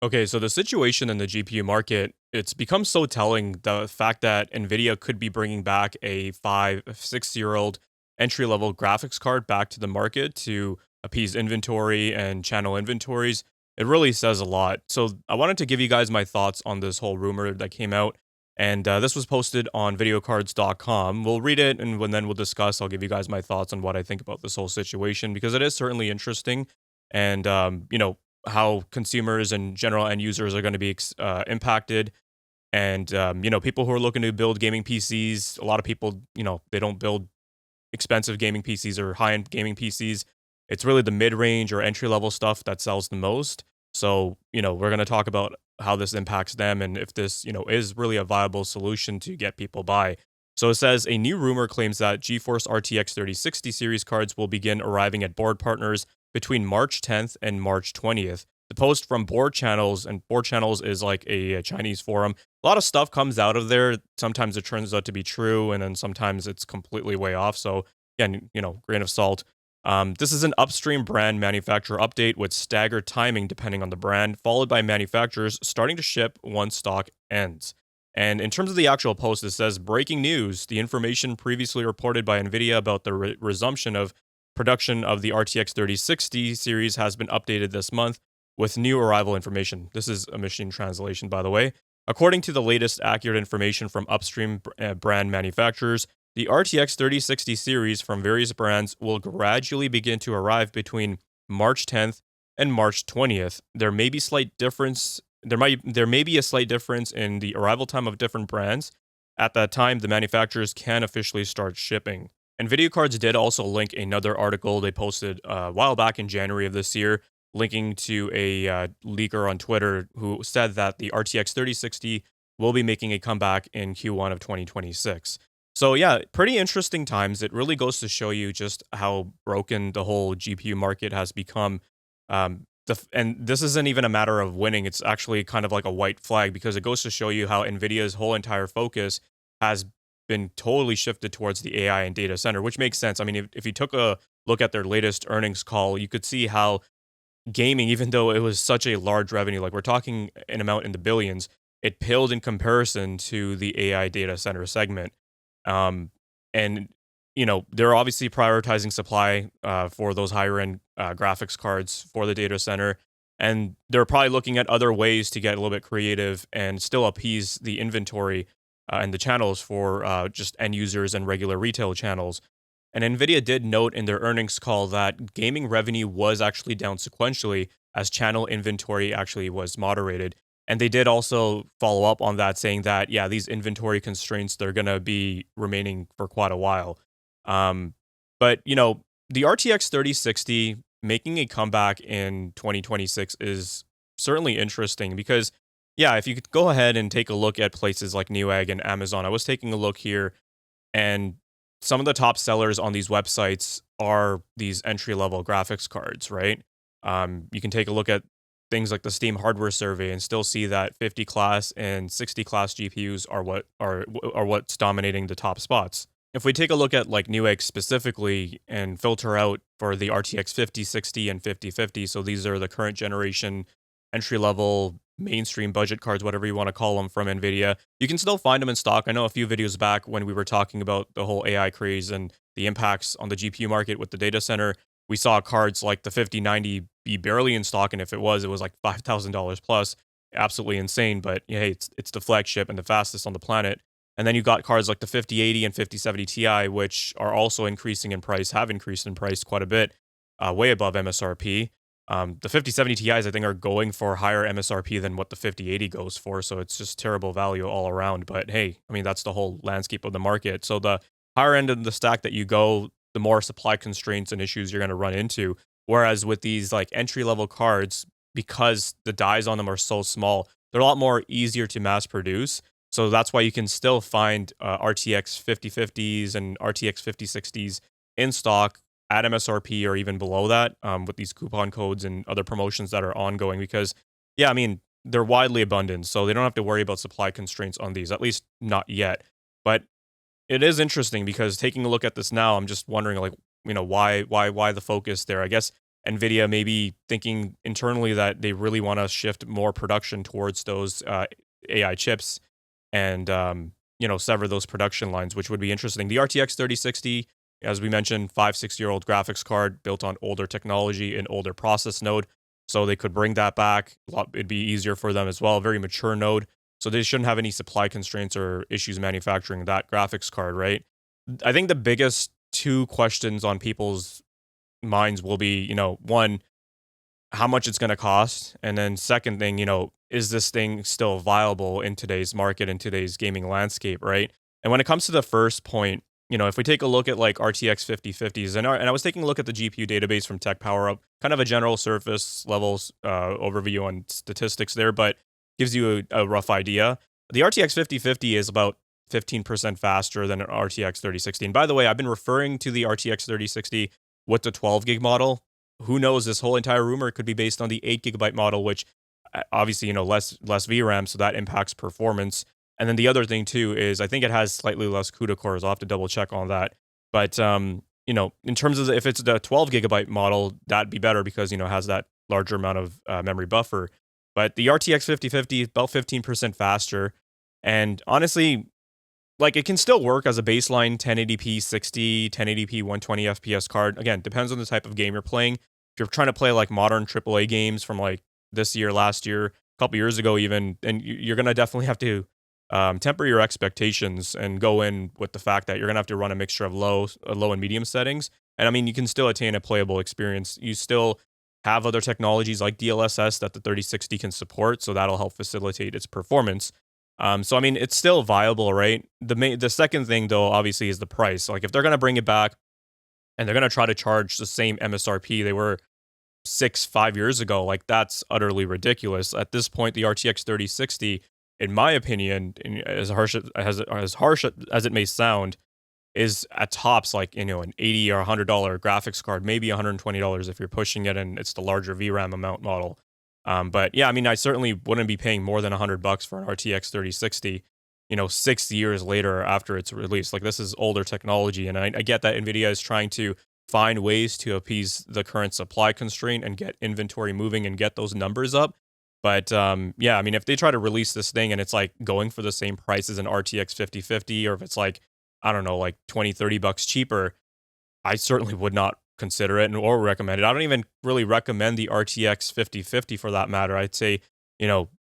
Okay, so the situation in the GPU market, it's become so telling the fact that Nvidia could be bringing back a 6-year-old entry-level graphics card back to the market to appease inventory and channel inventories. It really says a lot. So I wanted to give you guys my thoughts on this whole rumor that came out. And this was posted on videocards.com. We'll read it and then we'll discuss. I'll give you guys my thoughts on what I think about this whole situation because it is certainly interesting. And, how consumers and general end users are going to be impacted. And people who are looking to build gaming PCs, a lot of people, they don't build expensive gaming PCs or high-end gaming PCs. It's really the mid-range or entry-level stuff that sells the most. So, we're going to talk about how this impacts them and if this, is really a viable solution to get people by. So it says a new rumor claims that GeForce RTX 3060 series cards will begin arriving at board partners between March 10th and March 20th. The post from Board Channels, and Board Channels is like a Chinese forum. A lot of stuff comes out of there. Sometimes it turns out to be true, and then sometimes it's completely way off. So, again, grain of salt. This is an upstream brand manufacturer update with staggered timing depending on the brand, followed by manufacturers starting to ship once stock ends. And in terms of the actual post, it says breaking news: the information previously reported by Nvidia about the resumption of production of the RTX 3060 series has been updated this month with new arrival information. This is a machine translation, by the way. According to the latest accurate information from upstream brand manufacturers, the RTX 3060 series from various brands will gradually begin to arrive between March 10th and March 20th. There may be slight difference. There may be a slight difference in the arrival time of different brands. At that time, the manufacturers can officially start shipping. And Video Cards did also link another article they posted a while back in January of this year, linking to a leaker on Twitter who said that the RTX 3060 will be making a comeback in Q1 of 2026. So yeah, pretty interesting times. It really goes to show you just how broken the whole GPU market has become. And this isn't even a matter of winning. It's actually kind of like a white flag because it goes to show you how NVIDIA's whole entire focus has been totally shifted towards the AI and data center, which makes sense. I mean, if you took a look at their latest earnings call, you could see how gaming, even though it was such a large revenue, like we're talking an amount in the billions, it paled in comparison to the AI data center segment. Um, and they're obviously prioritizing supply for those higher end graphics cards for the data center, and they're probably looking at other ways to get a little bit creative and still appease the inventory and the channels for just end users and regular retail channels. And Nvidia did note in their earnings call that gaming revenue was actually down sequentially as channel inventory actually was moderated. And they did also follow up on that, saying that, yeah, these inventory constraints, they're going to be remaining for quite a while. Um, but, the RTX 3060 making a comeback in 2026 is certainly interesting because, yeah, if you could go ahead and take a look at places like Newegg and Amazon, I was taking a look here, and some of the top sellers on these websites are these entry level graphics cards, right? You can take a look at things like the Steam hardware survey and still see that 50 class and 60 class GPUs are what's dominating the top spots. If we take a look at like Newegg specifically and filter out for the RTX 5060 and 5050, so these are the current generation entry level mainstream budget cards, whatever you want to call them, from Nvidia. You can still find them in stock. I know a few videos back when we were talking about the whole AI craze and the impacts on the GPU market with the data center, we saw cards like the 5090 be barely in stock, and if it was like $5,000 plus. Absolutely insane, but yeah, hey, it's the flagship and the fastest on the planet. And then you got cards like the 5080 and 5070 Ti, which are also increasing in price, have increased in price quite a bit, way above MSRP. The 5070 Ti's, I think, are going for higher MSRP than what the 5080 goes for. So it's just terrible value all around. But hey, I mean, that's the whole landscape of the market. So the higher end of the stack that you go, the more supply constraints and issues you're going to run into. Whereas with these like entry level cards, because the dies on them are so small, they're a lot more easier to mass produce. So that's why you can still find RTX 5050s and RTX 5060s in stock at MSRP or even below that with these coupon codes and other promotions that are ongoing because, yeah, I mean, they're widely abundant. So they don't have to worry about supply constraints on these, at least not yet. But it is interesting because taking a look at this now, I'm just wondering, like, why the focus there? I guess Nvidia maybe thinking internally that they really want to shift more production towards those AI chips and sever those production lines, which would be interesting. The RTX 3060, as we mentioned, 5 6 year old graphics card built on older technology and older process node, so they could bring that back. It'd be easier for them as well. Very mature node, so they shouldn't have any supply constraints or issues manufacturing that graphics card, right? I think the biggest two questions on people's minds will be, one, how much it's going to cost, and then second thing, is this thing still viable in today's market, in today's gaming landscape, right? And when it comes to the first point, if we take a look at like RTX 5050s, and I was taking a look at the GPU database from Tech Power Up, kind of a general surface levels overview on statistics there, but gives you a rough idea. The RTX 5050 is about 15% faster than an RTX 3060. And by the way, I've been referring to the RTX 3060 with the 12 gig model. Who knows? This whole entire rumor could be based on the 8 gigabyte model, which obviously, less VRAM, so that impacts performance. And then the other thing too is I think it has slightly less CUDA cores. I'll have to double check on that. But in terms of if it's the 12 gigabyte model, that'd be better because it has that larger amount of memory buffer. But the RTX 5050 is about 15% faster, and honestly, like it can still work as a baseline 1080p 60, 1080p 120 FPS card. Again, depends on the type of game you're playing. If you're trying to play like modern AAA games from like this year, last year, a couple years ago, even, and you're gonna definitely have to temper your expectations and go in with the fact that you're gonna have to run a mixture of low and medium settings. And I mean, you can still attain a playable experience. You still have other technologies like DLSS that the 3060 can support, so that'll help facilitate its performance. So I mean, it's still viable, right? The second thing though, obviously, is the price. Like if they're gonna bring it back and they're gonna try to charge the same MSRP they were 5 years ago, like that's utterly ridiculous. At this point, the RTX 3060, in my opinion, as harsh as it may sound, is at tops like an $80 or $100 graphics card, maybe $120 if you're pushing it, and it's the larger VRAM amount model. But yeah, I mean, I certainly wouldn't be paying more than $100 for an RTX 3060. 6 years later after its release, like this is older technology, and I get that Nvidia is trying to find ways to appease the current supply constraint and get inventory moving and get those numbers up. But yeah, I mean, if they try to release this thing and it's like going for the same price as an RTX 5050, or if it's like, I don't know, like 20, $30 cheaper, I certainly would not consider it or recommend it. I don't even really recommend the RTX 5050 for that matter. I'd say,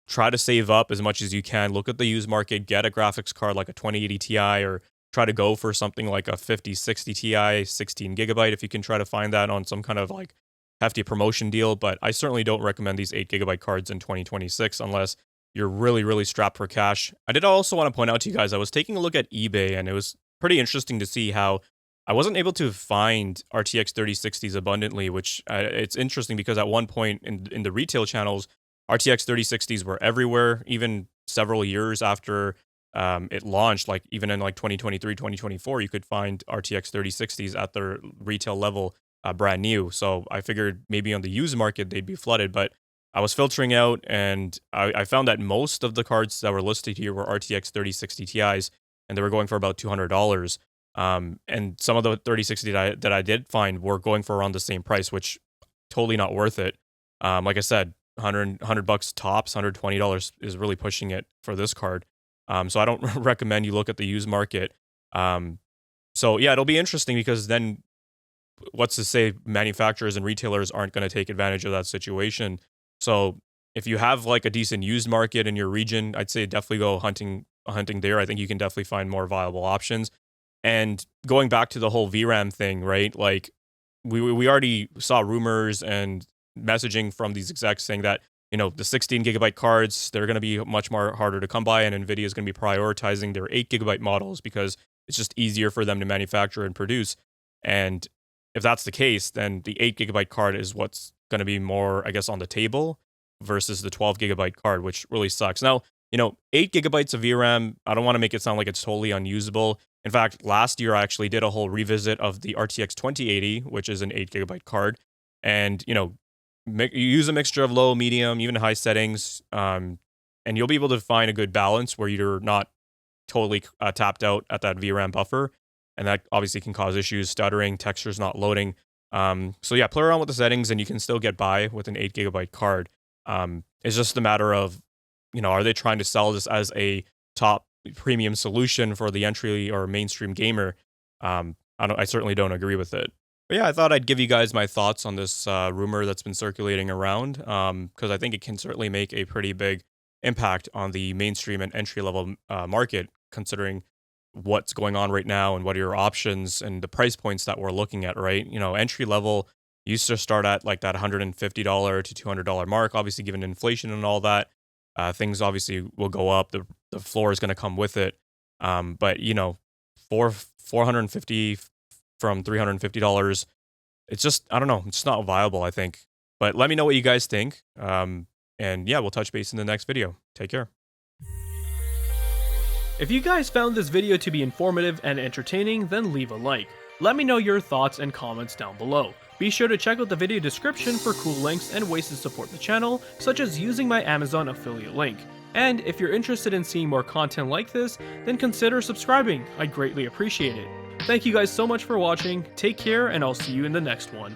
try to save up as much as you can. Look at the used market, get a graphics card like a 2080 Ti, or try to go for something like a 5060 Ti, 16 gigabyte if you can try to find that on some kind of like hefty promotion deal. But I certainly don't recommend these 8 gigabyte cards in 2026 unless you're really, really strapped for cash. I did also want to point out to you guys, I was taking a look at eBay, and it was pretty interesting to see how I wasn't able to find RTX 3060s abundantly, which it's interesting because at one point in the retail channels, RTX 3060s were everywhere, even several years after it launched, like even in like 2023, 2024, you could find RTX 3060s at their retail level brand new. So I figured maybe on the used market, they'd be flooded, but I was filtering out, and I found that most of the cards that were listed here were RTX 3060 Ti's, and they were going for about $200. And some of the 3060 that I did find were going for around the same price, which totally not worth it. Like I said, $100 tops, $120 is really pushing it for this card. So I don't recommend you look at the used market. So yeah, it'll be interesting because then what's to say manufacturers and retailers aren't going to take advantage of that situation. So if you have like a decent used market in your region, I'd say definitely go hunting there. I think you can definitely find more viable options. And going back to the whole VRAM thing, right? Like we already saw rumors and messaging from these execs saying that the 16 gigabyte cards, they're going to be much more harder to come by, and Nvidia is going to be prioritizing their 8 gigabyte models because it's just easier for them to manufacture and produce. And if that's the case, then the 8 gigabyte card is what's going to be more, I guess, on the table versus the 12 gigabyte card, which really sucks. Now, 8 gigabytes of VRAM, I don't want to make it sound like it's totally unusable. In fact, last year I actually did a whole revisit of the RTX 2080, which is an 8 gigabyte card. And, you use a mixture of low, medium, even high settings, and you'll be able to find a good balance where you're not totally tapped out at that VRAM buffer. And that obviously can cause issues, stuttering, textures not loading. So yeah, play around with the settings and you can still get by with an 8 GB card. It's just a matter of, are they trying to sell this as a top premium solution for the entry or mainstream gamer? I certainly don't agree with it. But yeah, I thought I'd give you guys my thoughts on this rumor that's been circulating around, because I think it can certainly make a pretty big impact on the mainstream and entry level market, considering what's going on right now and what are your options and the price points that we're looking at, right? Entry level used to start at like that $150 to $200 mark. Obviously, given inflation and all that, things obviously will go up. The floor is going to come with it. But four 450 from $350, it's just, I don't know, it's not viable, I think. But let me know what you guys think. And yeah, we'll touch base in the next video. Take care. If you guys found this video to be informative and entertaining, then leave a like. Let me know your thoughts and comments down below. Be sure to check out the video description for cool links and ways to support the channel, such as using my Amazon affiliate link. And if you're interested in seeing more content like this, then consider subscribing, I'd greatly appreciate it. Thank you guys so much for watching, take care, and I'll see you in the next one.